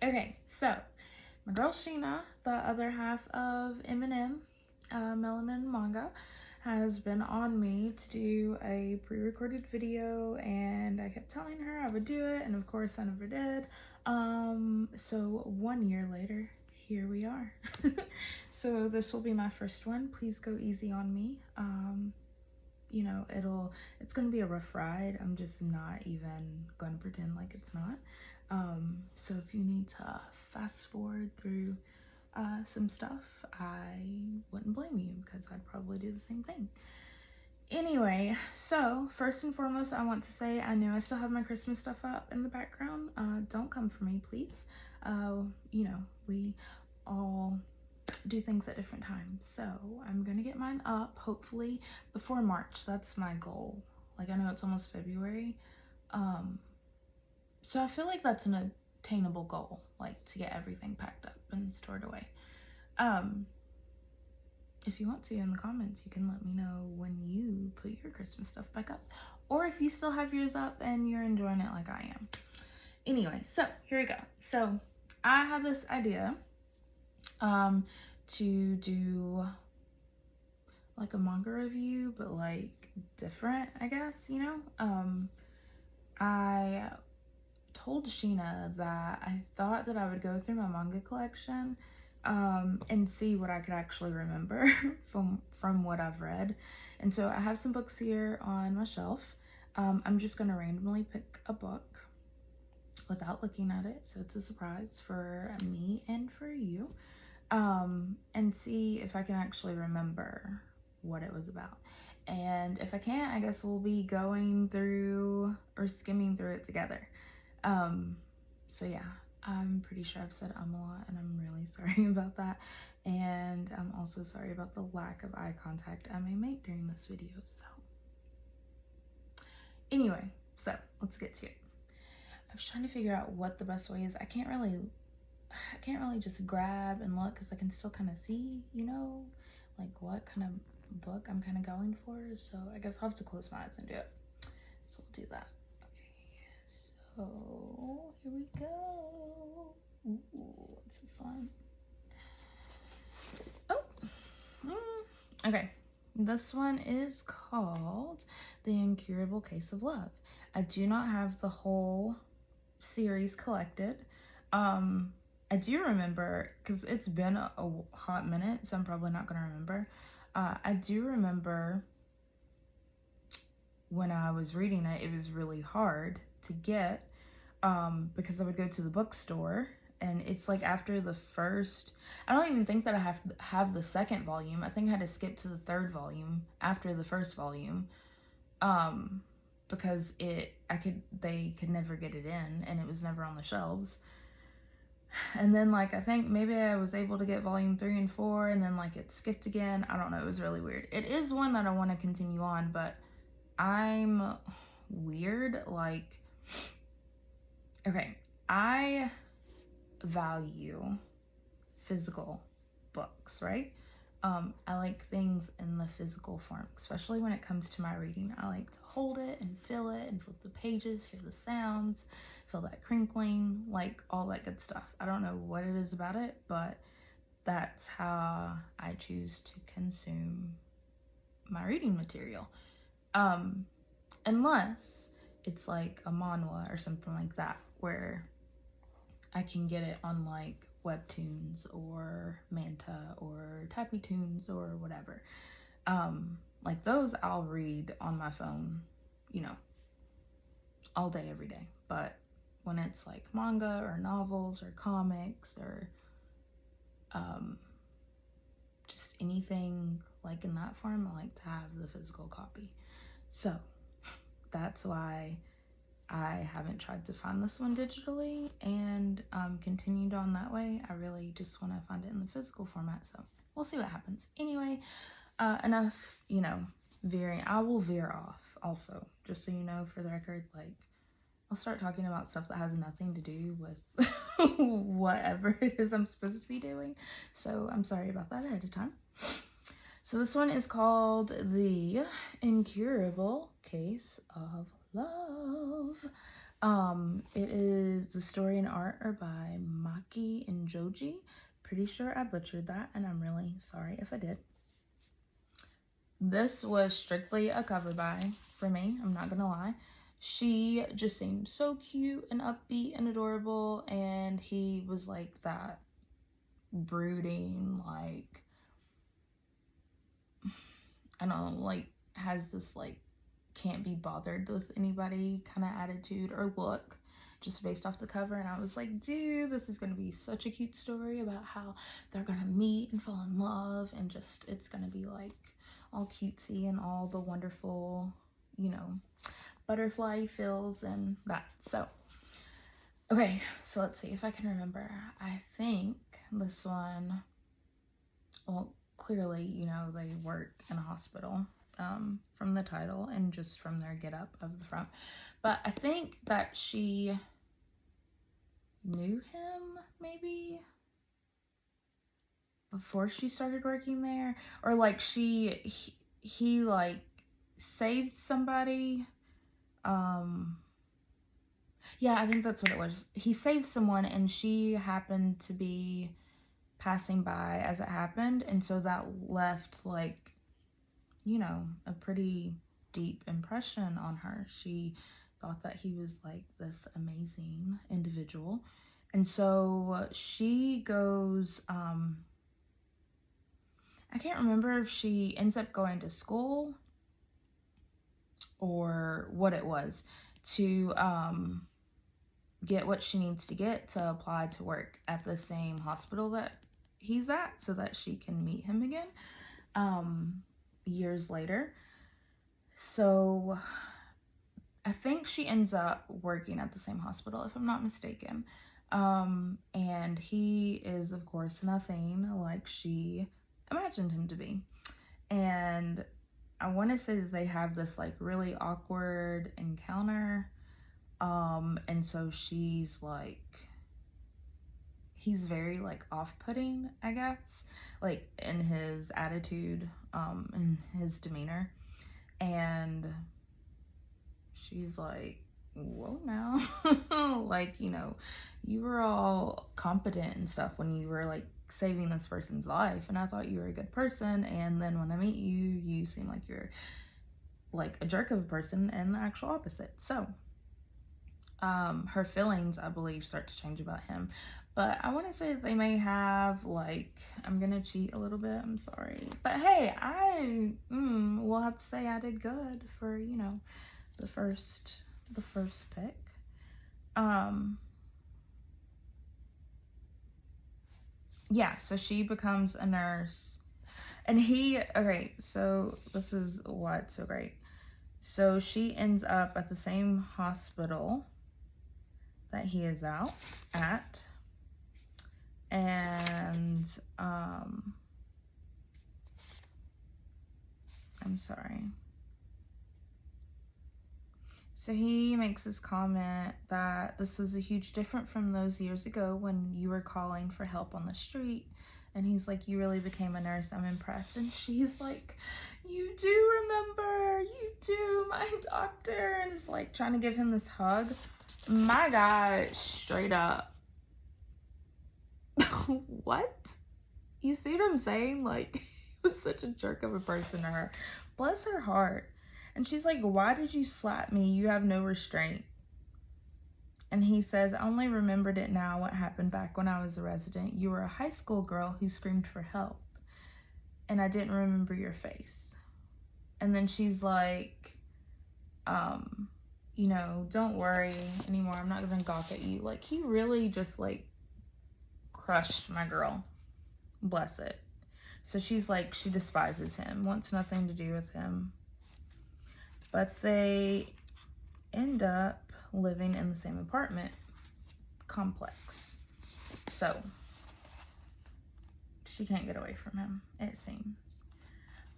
Okay, so my girl Sheena, the other half of annnnnd, Melanin Manga, has been on me to do a pre-recorded video, and I kept telling her I would do it, and of course I never did. So 1 year later, here we are. So this will be my first one. Please go easy on me. You know, it's gonna be a rough ride. I'm just not even gonna pretend like it's not. So if you need to fast forward through some stuff, I wouldn't blame you, because I'd probably do the same thing. Anyway, so first and foremost, I want to say I know I still have my Christmas stuff up in the background. Don't come for me, please. You know, we all do things at different times, so I'm gonna get mine up hopefully before March. That's my goal. Like, I know it's almost February, so I feel like that's an attainable goal, like to get everything packed up and stored away. If you want to, in the comments, you can let me know when you put your Christmas stuff back up, or if you still have yours up and you're enjoying it like I am. Anyway, so here we go. So I had this idea to do like a manga review, but like different, I guess, you know. I told Sheena that I thought that I would go through my manga collection and see what I could actually remember from what I've read. And so I have some books here on my shelf. I'm just gonna randomly pick a book without looking at it, so it's a surprise for me and for you, and see if I can actually remember what it was about. And if I can't, I guess we'll be going through or skimming through it together. So yeah, I'm pretty sure I've said a lot, and I'm really sorry about that. And I'm also sorry about the lack of eye contact I may make during this video. So anyway, so let's get to it. I was trying to figure out what the best way is. I can't really just grab and look, because I can still kind of see, you know, like what kind of book I'm kind of going for. So I guess I'll have to close my eyes and do it. So we'll do that. Okay, so here we go. Ooh, what's this one? Oh, okay. This one is called The Incurable Case of Love. I do not have the whole series collected. I do remember, because it's been a hot minute, so I'm probably not going to remember. I do remember when I was reading it, it was really hard to get, because I would go to the bookstore, and it's like after the first, I don't even think that I have the second volume. I think I had to skip to the third volume after the first volume, because they could never get it in, and it was never on the shelves. And then, like, I think maybe I was able to get volume 3 and 4, and then like it skipped again. I don't know, it was really weird. It is one that I want to continue on, but I'm weird. Like, okay, I value physical books, right? I like things in the physical form, especially when it comes to my reading. I like to hold it and feel the pages, hear the sounds, feel that crinkling, like all that good stuff. I don't know what it is about it, but that's how I choose to consume my reading material. Unless it's like a manhwa or something like that, where I can get it on like Webtoons or Manta or Tappy Toons or whatever. Like those I'll read on my phone, you know, all day, every day. But when it's like manga or novels or comics or just anything like in that form, I like to have the physical copy. So that's why I haven't tried to find this one digitally and continued on that way. I really just want to find it in the physical format, so we'll see what happens. Anyway, enough, you know, veering. I will veer off also, just so you know, for the record. Like, I'll start talking about stuff that has nothing to do with whatever it is I'm supposed to be doing, so I'm sorry about that ahead of time. So this one is called The Incurable Case of Love. It is the story and art are by Maki and Joji. Pretty sure I butchered that, and I'm really sorry if I did. This was strictly a cover buy for me, I'm not gonna lie. She just seemed so cute and upbeat and adorable, and he was like that brooding, like, I don't know, like, has this, like, can't be bothered with anybody kind of attitude or look, just based off the cover. And I was like, dude, this is gonna be such a cute story about how they're gonna meet and fall in love, and just, it's gonna be like all cutesy and all the wonderful, you know, butterfly feels and that. So okay, so let's see if I can remember. I think this one, well, clearly, you know, they work in a hospital, from the title and just from their get up of the front. But I think that she knew him maybe before she started working there, or like he like saved somebody. Yeah, I think that's what it was. He saved someone, and she happened to be passing by as it happened, and so that left, like, you know, a pretty deep impression on her. She thought that he was like this amazing individual. And so she goes, I can't remember if she ends up going to school or what it was, to get what she needs to get to apply to work at the same hospital that he's at, so that she can meet him again years later. So I think she ends up working at the same hospital, if I'm not mistaken. And he is, of course, nothing like she imagined him to be. And I want to say that they have this like really awkward encounter. And so she's like, he's very like off-putting, I guess, like in his attitude, and his demeanor. And she's like, whoa now. Like, you know, you were all competent and stuff when you were like saving this person's life, and I thought you were a good person, and then when I meet you, you seem like you're like a jerk of a person, and the actual opposite. So her feelings, I believe, start to change about him. But I want to say that they may have, like, I'm gonna cheat a little bit, I'm sorry, but hey, I will have to say I did good for, you know, the first pick. Yeah, so she becomes a nurse, and okay, so this is what's so great. So she ends up at the same hospital that he is out at, and I'm sorry. So he makes this comment that this was a huge difference from those years ago when you were calling for help on the street. And he's like, you really became a nurse, I'm impressed. And she's like, you do remember, you do, my doctor. And is like trying to give him this hug. My guy, straight up. What? You see what I'm saying? Like, he was such a jerk of a person to her. Bless her heart. And she's like, why did you slap me? You have no restraint. And he says, I only remembered it now, what happened back when I was a resident. You were a high school girl who screamed for help, and I didn't remember your face. And then she's like, you know, don't worry anymore. I'm not going to gawk at you. Like, he really just, like, crushed my girl. Bless it. So she's like, she despises him, wants nothing to do with him. But they end up living in the same apartment complex. So she can't get away from him, it seems.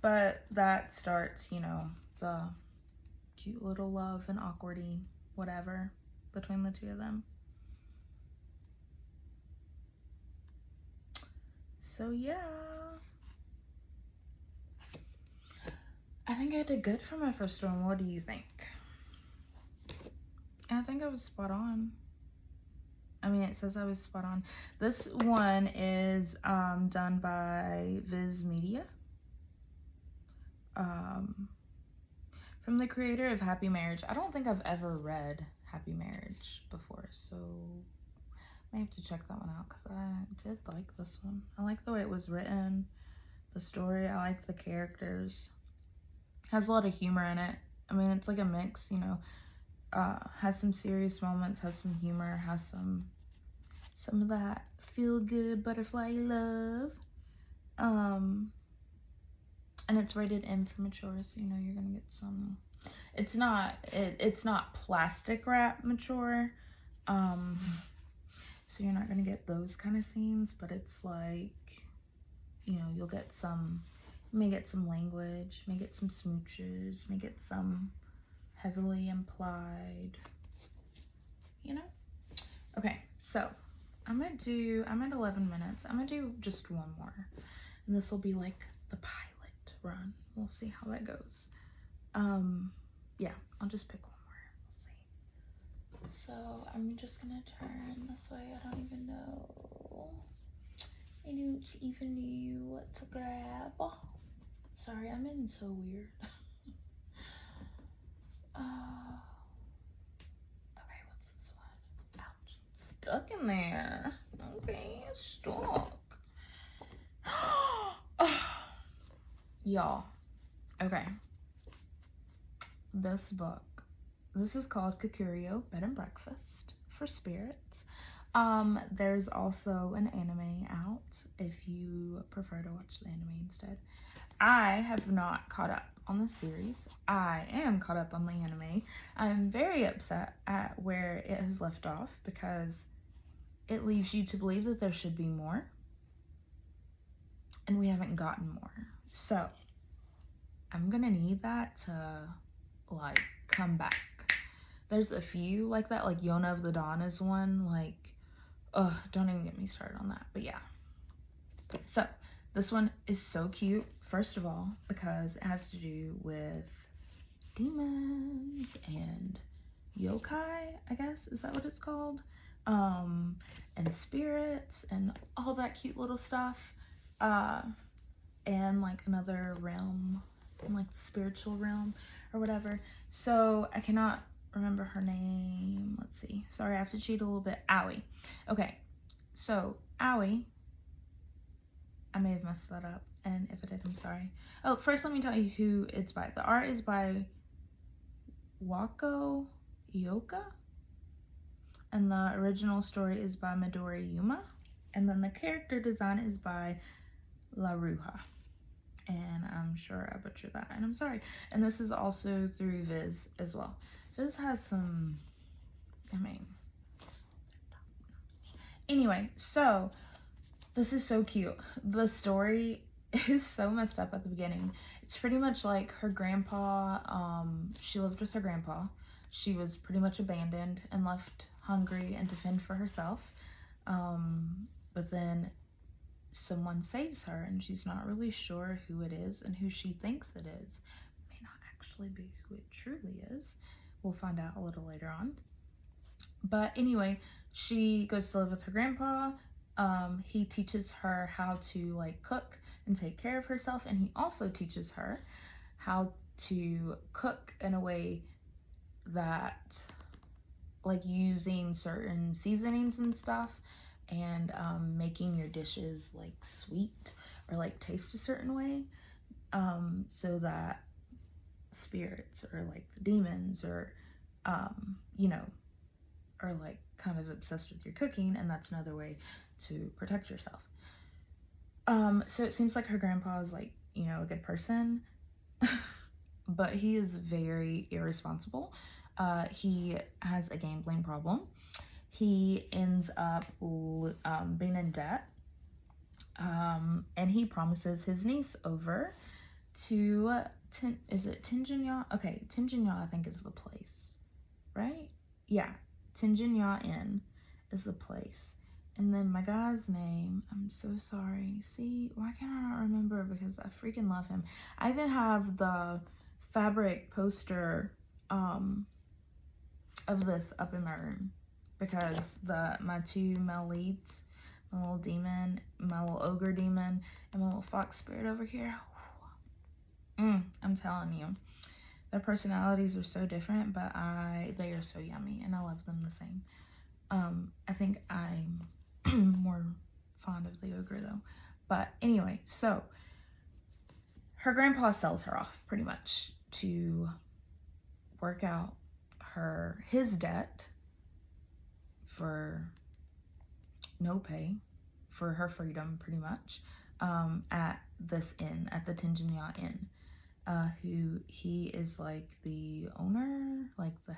But that starts, you know, the cute little love and awkwardy whatever between the two of them. So yeah, I think I did good for my first one. What do you think? I think I was spot on. I mean, it says I was spot on. This one is done by Viz Media. From the creator of Happy Marriage. I don't think I've ever read Happy Marriage before, so I have to check that one out because I did like this one. I like the way it was written, the story. I like the characters. Has a lot of humor in it. I mean, it's like a mix, you know. Has some serious moments, has some humor, has some of that feel-good butterfly love. And it's rated M for mature, so you know you're gonna get some. It's not plastic wrap mature, so you're not gonna get those kind of scenes. But it's like, you know, you'll get some. You may get some language, may get some smooches, may get some heavily implied. You know. Okay, so I'm at 11 minutes. I'm gonna do just one more, and this will be like the pilot run. We'll see how that goes. Yeah, I'll just pick one more. We'll see. So I'm just gonna turn this way. I don't even know. I don't even know what to grab. Sorry, I'm in so weird. Okay, what's this one? Ouch, it's stuck in there. Okay, it's stuck. Y'all, okay, this book, this is called Kikurio Bed and Breakfast for Spirits. There's also an anime out if you prefer to watch the anime instead. I have not caught up on the series. I am caught up on the anime. I'm very upset at where it has left off because it leaves you to believe that there should be more, and we haven't gotten more. So I'm gonna need that to like come back. There's a few like that, like Yona of the Dawn is one. Like, don't even get me started on that. But yeah, so this one is so cute, first of all, because it has to do with demons and yokai, I guess, is that what it's called? And spirits and all that cute little stuff. And like another realm, like the spiritual realm or whatever. So I cannot remember her name. Let's see. Sorry, I have to cheat a little bit. Aoi. Okay, so Aoi, I may have messed that up, and if I did, I'm sorry. Oh, first let me tell you who it's by. The art is by Wako Ioka, and the original story is by Midori Yuma, and then the character design is by La Ruja. And I'm sure I butchered that, and I'm sorry. And this is also through Viz as well. Viz has some, I mean, anyway, so this is so cute. The story is so messed up at the beginning. It's pretty much like her grandpa, she lived with her grandpa. She was pretty much abandoned and left hungry and to fend for herself. But then someone saves her, and she's not really sure who it is, and who she thinks it is may not actually be who it truly is. We'll find out a little later on. But anyway, she goes to live with her grandpa. He teaches her how to like cook and take care of herself, and he also teaches her how to cook in a way that, like, using certain seasonings and stuff, and making your dishes like sweet or like taste a certain way, so that spirits or like the demons or you know, are like kind of obsessed with your cooking, and that's another way to protect yourself. So it seems like her grandpa is like, you know, a good person, but he is very irresponsible. He has a gambling problem. He ends up being in debt, and he promises his niece over to, is it Tinjinya? Okay, Tinjinya I think is the place, right? Yeah, Tinjinya Inn is the place. And then my guy's name, I'm so sorry. See, why can I not remember? Because I freaking love him. I even have the fabric poster of this up in my room because my two male leads, my little demon, my little ogre demon, and my little fox spirit over here. I'm telling you, their personalities are so different, but they are so yummy, and I love them the same. I think I'm more fond of the ogre though. But anyway, so her grandpa sells her off pretty much to work out his debt for no pay, for her freedom pretty much, at this inn, at the Tinjanya Inn, who he is like the owner, like the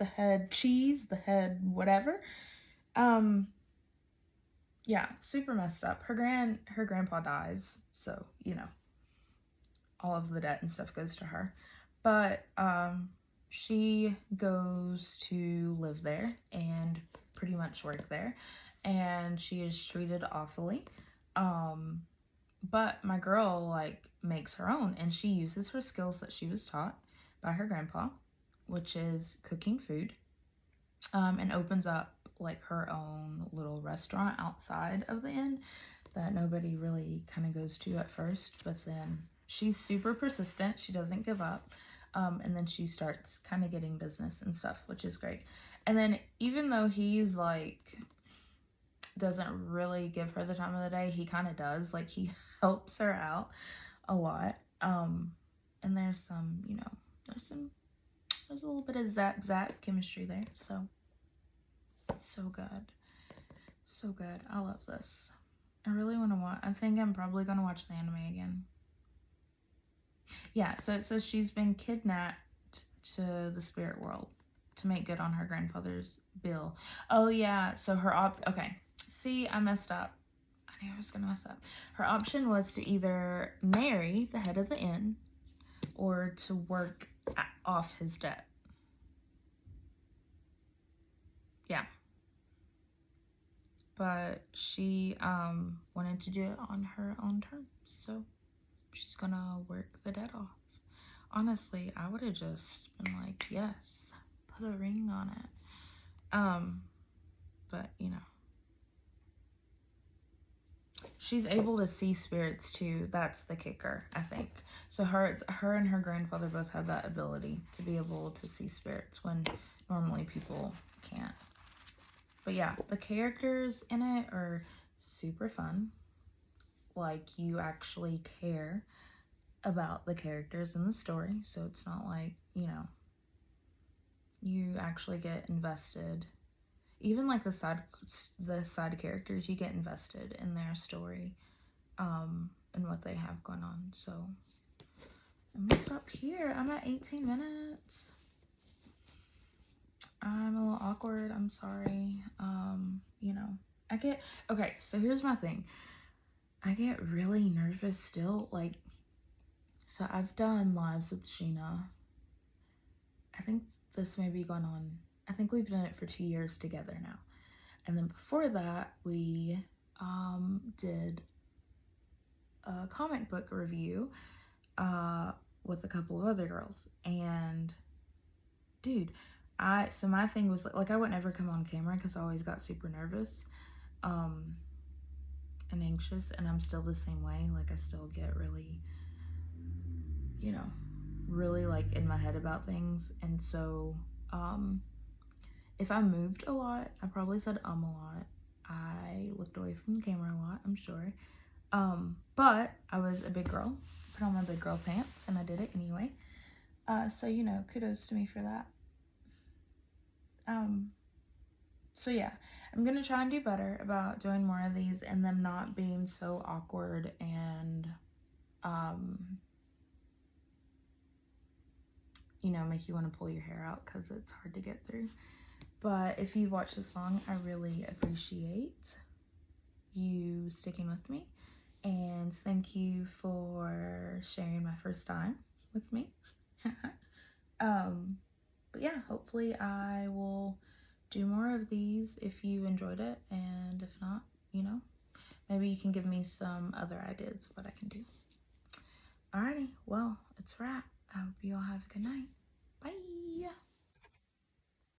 head cheese, the head whatever. Yeah, super messed up. Her grandpa dies, so you know, all of the debt and stuff goes to her. But she goes to live there and pretty much work there, and she is treated awfully. But my girl like makes her own, and she uses her skills that she was taught by her grandpa, which is cooking food, and opens up like her own little restaurant outside of the inn that nobody really kind of goes to at first, but then she's super persistent. She doesn't give up. And then she starts kind of getting business and stuff, which is great. And then even though he's like, doesn't really give her the time of the day, he kind of does. Like he helps her out a lot. And there's some, you know, there's a little bit of zap chemistry there. So it's so good. So good. I love this. I really want to watch. I think I'm probably going to watch the anime again. Yeah, so it says she's been kidnapped to the spirit world to make good on her grandfather's bill. Oh, yeah. So okay. See, I messed up. I knew I was going to mess up. Her option was to either marry the head of the inn or to work off his debt. Yeah. But she wanted to do it on her own terms, so she's gonna work the debt off. Honestly, I would have just been like, yes, put a ring on it. But you know, she's able to see spirits too. That's the kicker, I think. So her and her grandfather both have that ability to be able to see spirits when normally people can't. But yeah, the characters in it are super fun. Like, you actually care about the characters in the story. So it's not like, you know, you actually get invested. Even like the side characters, you get invested in their story, and what they have going on. So I'm gonna stop here. I'm at 18 minutes. I'm a little awkward. I'm sorry. You know, okay, so here's my thing. I get really nervous still. Like, so I've done lives with Sheena. I think this may be going on. I think we've done it for 2 years together now. And then before that, we did a comic book review with a couple of other girls. And dude, so my thing was like I would never come on camera because I always got super nervous and anxious, and I'm still the same way. Like, I still get really, you know, really like in my head about things. And so if I moved a lot, I probably said a lot. I looked away from the camera a lot, I'm sure. But I was a big girl, put on my big girl pants, and I did it anyway. So, you know, kudos to me for that. So yeah, I'm gonna try and do better about doing more of these and them not being so awkward and, you know, make you want to pull your hair out because it's hard to get through. But if you've watched this long, I really appreciate you sticking with me. And thank you for sharing my first time with me. But yeah, hopefully I will do more of these if you enjoyed it. And if not, you know, maybe you can give me some other ideas of what I can do. Alrighty, well, it's a wrap. I hope you all have a good night. Bye.